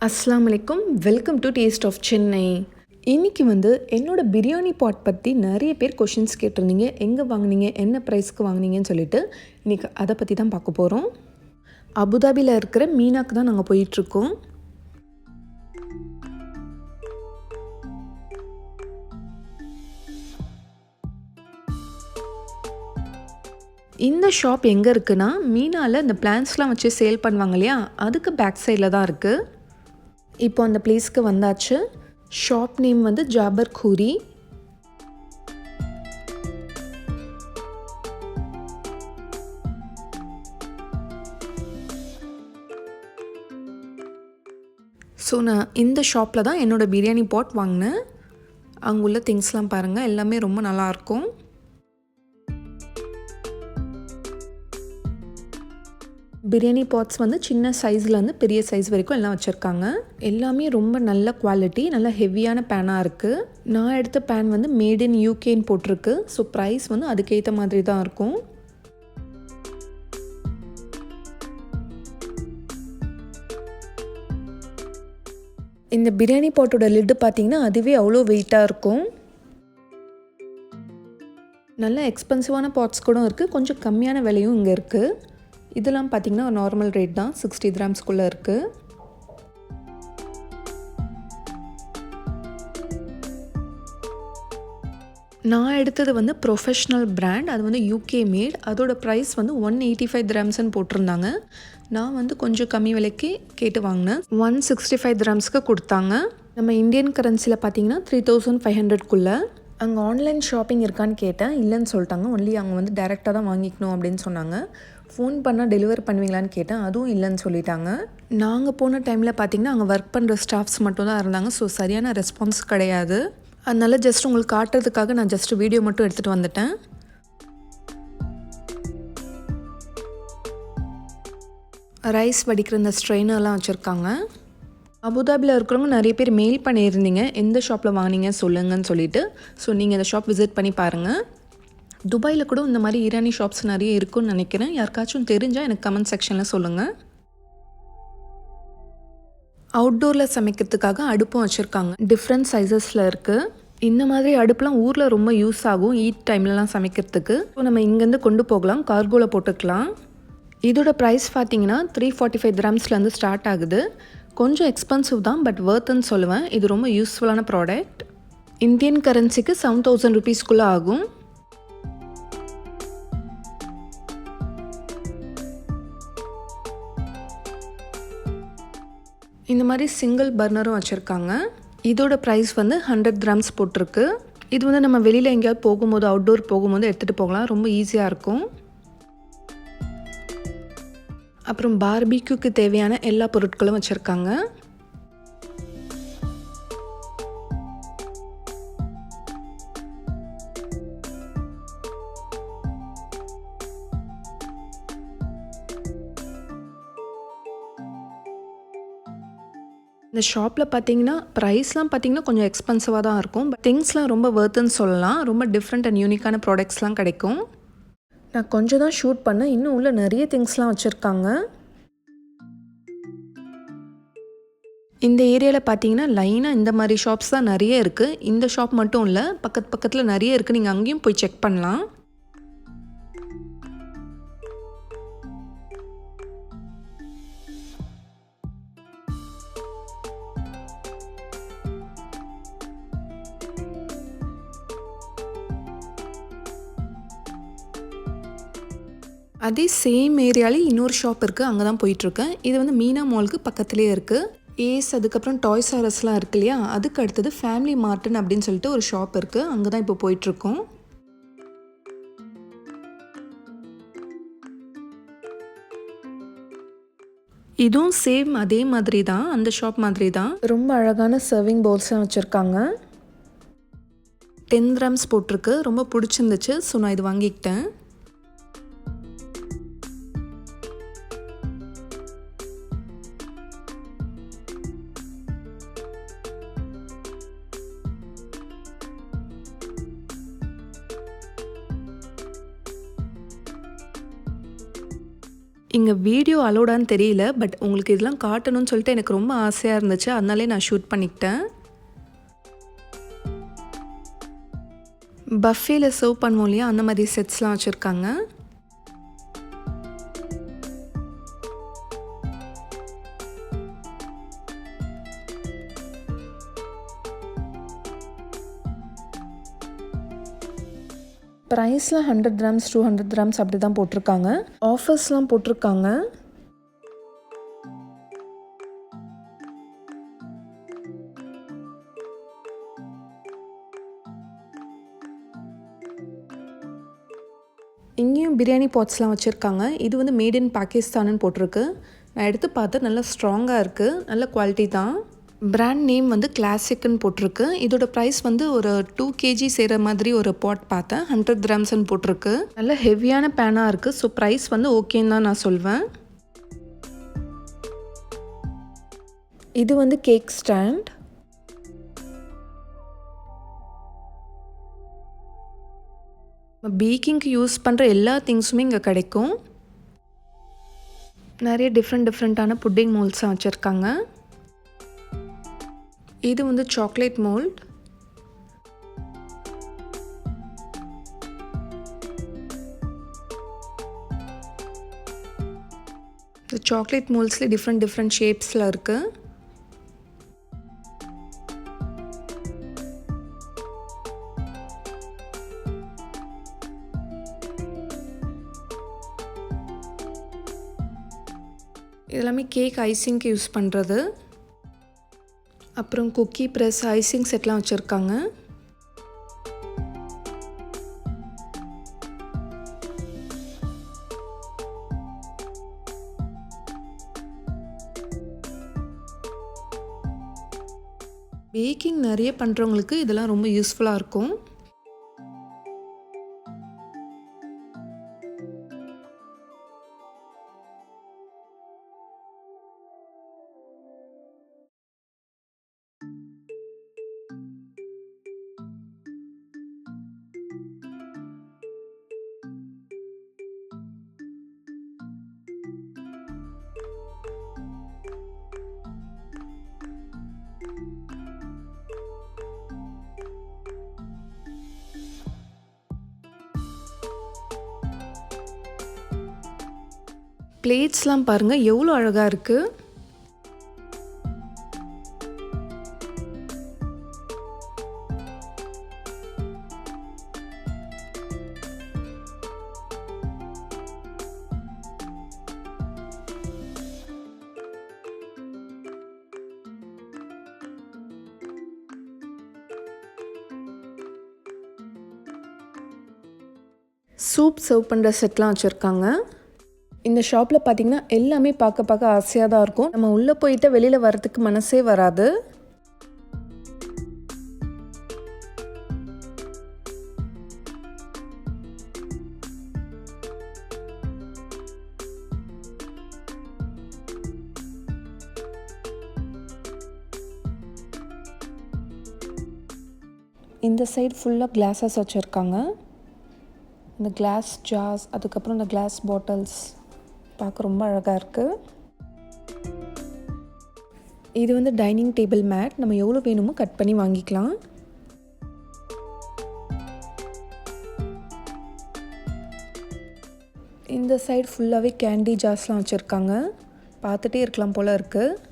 அஸ்ஸலாமு அலைக்கும். Welcome to taste of Chennai. இன்றைக்கி என்னோட பிரியாணி பாட் பற்றி நிறைய பேர் கொஷின்ஸ் கேட்டிருந்தீங்க. எங்கே வாங்குனீங்க, என்ன ப்ரைஸ்க்கு வாங்குனீங்கன்னு சொல்லிட்டு இன்றைக்கி அதை பற்றி தான் பார்க்க போகிறோம். அபுதாபியில் இருக்கிற மீனாக்கு தான் நாங்கள் போயிட்டுருக்கோம். இந்த ஷாப் எங்கே இருக்குன்னா, மீனாவில் இந்த பிளான்ஸ்லாம் வச்சு சேல் பண்ணுவாங்க இல்லையா, அதுக்கு பேக் சைடில் தான் இருக்குது. இப்போ அந்த பிளேஸ்க்கு வந்தாச்சு. ஷாப் நேம் ஜாபர் கூரி. ஸோ நான் இந்த ஷாப்பில் தான் என்னோடய பிரியாணி பாட் வாங்கினேன். அங்கே உள்ள திங்ஸ்லாம் பாருங்கள், எல்லாமே ரொம்ப நல்லாயிருக்கும். பிரியாணி பாட்ஸ் சின்ன சைஸ்லேருந்து பெரிய சைஸ் வரைக்கும் எல்லாம் வச்சுருக்காங்க. எல்லாமே ரொம்ப நல்ல குவாலிட்டி, நல்ல ஹெவியான பேனாக இருக்குது. நான் எடுத்த பேன் மேட் இன் யூகேன்னு போட்டிருக்கு. ஸோ ப்ரைஸ் அதுக்கேற்ற மாதிரி தான் இருக்கும். இந்த பிரியாணி பாட்டோட லிட்டு பார்த்திங்கன்னா அதுவே அவ்வளோ வெயிட்டாக இருக்கும். நல்ல எக்ஸ்பென்சிவான பாட்ஸ் கூட இருக்குது, கொஞ்சம் கம்மியான விலையும் இங்கே இருக்குது. இதெல்லாம் பார்த்திங்கன்னா நார்மல் ரேட் தான், 60 கிராம்ஸ்குள்ளே இருக்குது. நான் எடுத்தது ப்ரொஃபஷ்னல் பிராண்ட். அது யூகே மேட். அதோட ப்ரைஸ் 185 கிராம்ஸ்ன்னு போட்டிருந்தாங்க. நான் கொஞ்சம் கம்மி விலைக்கு கேட்டு வாங்கினேன். 165 கிராம்ஸ்க்கு கொடுத்தாங்க. நம்ம இந்தியன் கரன்சியில் பார்த்திங்கன்னா 3500க்குள்ளே. அங்கே ஆன்லைன் ஷாப்பிங் இருக்கான்னு கேட்டேன், இல்லைன்னு சொல்லிட்டாங்க. ஒன்லி அவங்க டைரெக்டாக தான் வாங்கிக்கணும் அப்படின்னு சொன்னாங்க. ஃபோன் பண்ணால் டெலிவர் பண்ணுவீங்களான்னு கேட்டேன், அதுவும் இல்லைன்னு சொல்லிட்டாங்க. நாங்கள் போன டைமில் பார்த்திங்கன்னா அங்கே ஒர்க் பண்ணுற ஸ்டாஃப்ஸ் மட்டும் தான் இருந்தாங்க. ஸோ சரியான ரெஸ்பான்ஸ் கிடையாது. அதனால ஜஸ்ட் உங்களுக்கு காட்டுறதுக்காக நான் ஜஸ்ட் வீடியோ மட்டும் எடுத்துகிட்டு வந்துட்டேன். ரைஸ் வடிக்கிற இந்த ஸ்ட்ரெயினர்லாம் வச்சுருக்காங்க. அபுதாபியில் இருக்கிறவங்க நிறைய பேர் மெயில் பண்ணியிருந்தீங்க, எந்த ஷாப்பில் வாங்கினீங்க சொல்லுங்கன்னு சொல்லிட்டு. ஸோ நீங்கள் இந்த ஷாப் விசிட் பண்ணி பாருங்கள். துபாயில் கூட இந்த மாதிரி ஈரானி ஷாப்ஸ் நிறைய இருக்குன்னு நினைக்கிறேன். யாருக்காச்சும் தெரிஞ்சால் எனக்கு கமெண்ட் செக்ஷனில் சொல்லுங்கள். அவுட்டோரில் சமைக்கிறதுக்காக அடுப்பும் வச்சுருக்காங்க. டிஃப்ரெண்ட் சைஸஸில் இருக்குது. இந்த மாதிரி அடுப்புலாம் ஊரில் ரொம்ப யூஸ் ஆகும் ஈட் டைம்லலாம் சமைக்கிறதுக்கு. ஸோ நம்ம இங்கேருந்து கொண்டு போகலாம், கார்கோவில் போட்டுக்கலாம். இதோட ப்ரைஸ் பார்த்தீங்கன்னா 345 கிராம்ஸ்லேருந்து ஸ்டார்ட் ஆகுது. கொஞ்சம் எக்ஸ்பென்சிவ் தான், பட் வர்த்துன்னு சொல்லுவேன். இது ரொம்ப யூஸ்ஃபுல்லான ப்ராடக்ட். இந்தியன் கரன்சிக்கு 7000 ருபீஸ்க்குள்ளே ஆகும். இந்த மாதிரி சிங்கிள் பர்னரும் வச்சுருக்காங்க. இதோட ப்ரைஸ் 100 கிராம்ஸ் போட்டிருக்கு. இது நம்ம வெளியில் எங்கேயாவது போகும்போது, அவுட்டோர் போகும்போது எடுத்துகிட்டு போகலாம், ரொம்ப ஈஸியாக இருக்கும். அப்புறம் பார்பிக்யூக்கு தேவையான எல்லா பொருட்களும் வச்சுருக்காங்க. இந்த ஷாப்பில் பார்த்தீங்கன்னா ப்ரைஸ்லாம் பார்த்தீங்கன்னா கொஞ்சம் எக்ஸ்பென்சிவாக தான் இருக்கும். பட் திங்ஸ்லாம் ரொம்ப வர்த்துன்னு சொல்லலாம். ரொம்ப டிஃப்ரெண்ட் அண்ட் யூனிக்கான ப்ராடக்ட்ஸ்லாம் கிடைக்கும். நான் கொஞ்சம் தான் ஷூட் பண்ணேன், இன்னும் உள்ள நிறைய திங்ஸ்லாம் வச்சுருக்காங்க. இந்த ஏரியாவில் பார்த்தீங்கன்னா லைனாக இந்த மாதிரி ஷாப்ஸ் தான் நிறைய இருக்குது. இந்த ஷாப் மட்டும் இல்லை, பக்கத்தில் நிறைய இருக்குது. நீங்கள் அங்கேயும் போய் செக் பண்ணலாம். அதே சேம் ஏரியாலே இன்னொரு ஷாப் இருக்குது, அங்கே தான் போயிட்டுருக்கேன். இது மீனா மாலுக்கு பக்கத்துலேயே இருக்குது. ஏஸ், அதுக்கப்புறம் டாய்ஸ் ஆர் அஸ்லாம் இருக்கு இல்லையா, அதுக்கு அடுத்தது ஃபேமிலி மார்ட்டன் அப்படின்னு சொல்லிட்டு ஒரு ஷாப் இருக்குது. அங்கே தான் இப்போ போயிட்டுருக்கோம். இதுவும் சேம் அதே மாதிரி தான், அந்த ஷாப் மாதிரி தான். ரொம்ப அழகான சர்விங் பவுல்ஸ்லாம் வச்சுருக்காங்க. 10 கிராம்ஸ் போட்டிருக்கு. ரொம்ப பிடிச்சிருந்துச்சு. ஸோ நான் இது வாங்கிக்கிட்டேன். இங்கே வீடியோ அலோடான்னு தெரியல, பட் உங்களுக்கு இதெல்லாம் காட்டணும்னு சொல்லிட்டு எனக்கு ரொம்ப ஆசையாக இருந்துச்சு, அதனாலே நான் ஷூட் பண்ணிக்கிட்டேன். பஃபேல சர்வ் பண்ணுவோம் இல்லையா, அந்த மாதிரி செட்ஸ்லாம் வச்சுருக்காங்க. ப்ரைஸ்லாம் 100 கிராம்ஸ் 200 கிராம்ஸ் அப்படி தான் போட்டிருக்காங்க. ஆஃபர்ஸ்லாம் போட்டிருக்காங்க. இங்கேயும் பிரியாணி பாட்ஸ்லாம் வச்சுருக்காங்க. இது வந்து மேட் இன் பாகிஸ்தான்னு போட்டிருக்கு. நான் எடுத்து பார்த்தேன், நல்லா ஸ்ட்ராங்காக இருக்குது, நல்ல குவாலிட்டி தான். பிராண்ட் நேம் வந்து கிளாசிக்குன்னு போட்டிருக்கு. இதோட ப்ரைஸ் வந்து ஒரு 2 kg செய்கிற மாதிரி ஒரு பாட் பார்த்தேன், 100 கிராம்ஸ்ன்னு போட்டிருக்கு. நல்ல ஹெவியான பேனாக இருக்குது. ஸோ ப்ரைஸ் வந்து ஓகேன்னு தான் நான் சொல்வேன். இது வந்து கேக் ஸ்டாண்ட். பேக்கிங்க்கு யூஸ் பண்ணுற எல்லா திங்ஸுமே இங்கே கிடைக்கும். நிறைய டிஃப்ரெண்ட்டான புட்டிங் மோல்ட்ஸாக வச்சுருக்காங்க. இது வந்து சாக்லேட் மோல்ட். இந்த சாக்லேட் மோல்ட்ஸில் டிஃப்ரெண்ட் ஷேப்ஸில் இருக்குது. இதெல்லாமே கேக் ஐசிங்க்கு யூஸ் பண்ணுறது. அப்புறம் குக்கி ப்ரெஸ் ஐசிங் செட்லாம் வச்சுருக்காங்க. பேக்கிங் நிறைய பண்ணுறவங்களுக்கு இதெல்லாம் ரொம்ப யூஸ்ஃபுல்லாக இருக்கும். பிளேட்ஸ்லாம் பாருங்கள் எவ்வளோ அழகாக இருக்குது. சூப் சர்வ் பண்ணுற செட்லாம் வச்சுருக்காங்க. இந்த ஷாப்பில் பார்த்திங்கன்னா எல்லாமே பார்க்க ஆசையாக தான் இருக்கும். நம்ம உள்ளே போயிட்டு வெளியில் வரதுக்கு மனசே வராது. இந்த சைடு ஃபுல்லாக கிளாஸஸ் வச்சுருக்காங்க. இந்த கிளாஸ் ஜார்ஸ், அதுக்கப்புறம் இந்த கிளாஸ் பாட்டில்ஸ் பார்க்க ரொம்ப அழகாக இருக்குது. இது வந்து டைனிங் டேபிள் மேட். நம்ம எவ்வளோ வேணுமோ கட் பண்ணி வாங்கிக்கலாம். இந்த சைடு ஃபுல்லாகவே கேண்டி ஜார்ஸ்லாம் வச்சுருக்காங்க. பார்த்துட்டே இருக்கலாம் போல் இருக்குது.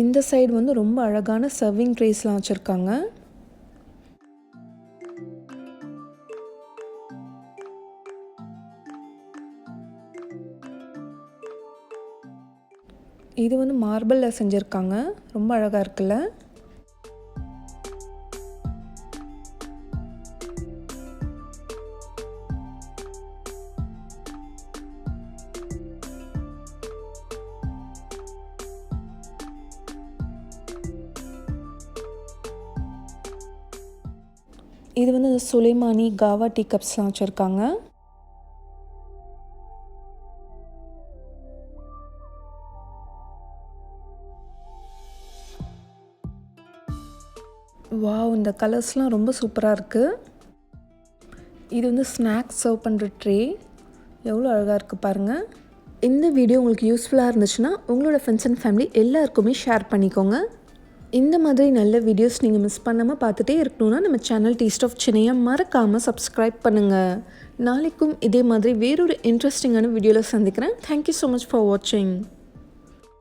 இந்த சைடு வந்து ரொம்ப அழகான சர்விங் ட்ரேஸ்லாம் வச்சுருக்காங்க. இது வந்து மார்பிளில் செஞ்சுருக்காங்க. ரொம்ப அழகாக இருக்குல்ல. இது வந்து சுலைமானி காவா டீ கப்ஸ்லாம் வச்சுருக்காங்க. வாவ், இந்த கலர்ஸ்லாம் ரொம்ப சூப்பராக இருக்குது. இது வந்து ஸ்நாக்ஸ் சர்வ் பண்ணுற ட்ரே. எவ்வளோ அழகாக இருக்குது பாருங்கள். இந்த வீடியோ உங்களுக்கு யூஸ்ஃபுல்லாக இருந்துச்சுன்னா உங்களோட ஃப்ரெண்ட்ஸ் அண்ட் ஃபேமிலி எல்லாருக்குமே ஷேர் பண்ணிக்கோங்க. இந்த மாதிரி நல்ல வீடியோஸ் நீங்கள் மிஸ் பண்ணாமல் பார்த்துட்டே இருக்கணும்னா நம்ம சேனல் டேஸ்ட் ஆஃப் சென்னையை மறக்காமல் சப்ஸ்கிரைப் பண்ணுங்கள். நாளைக்கும் இதே மாதிரி வேறொரு இன்ட்ரெஸ்டிங்கான வீடியோவில் சந்திக்கிறேன். தேங்க்யூ ஸோ மச் ஃபார் வாட்சிங்.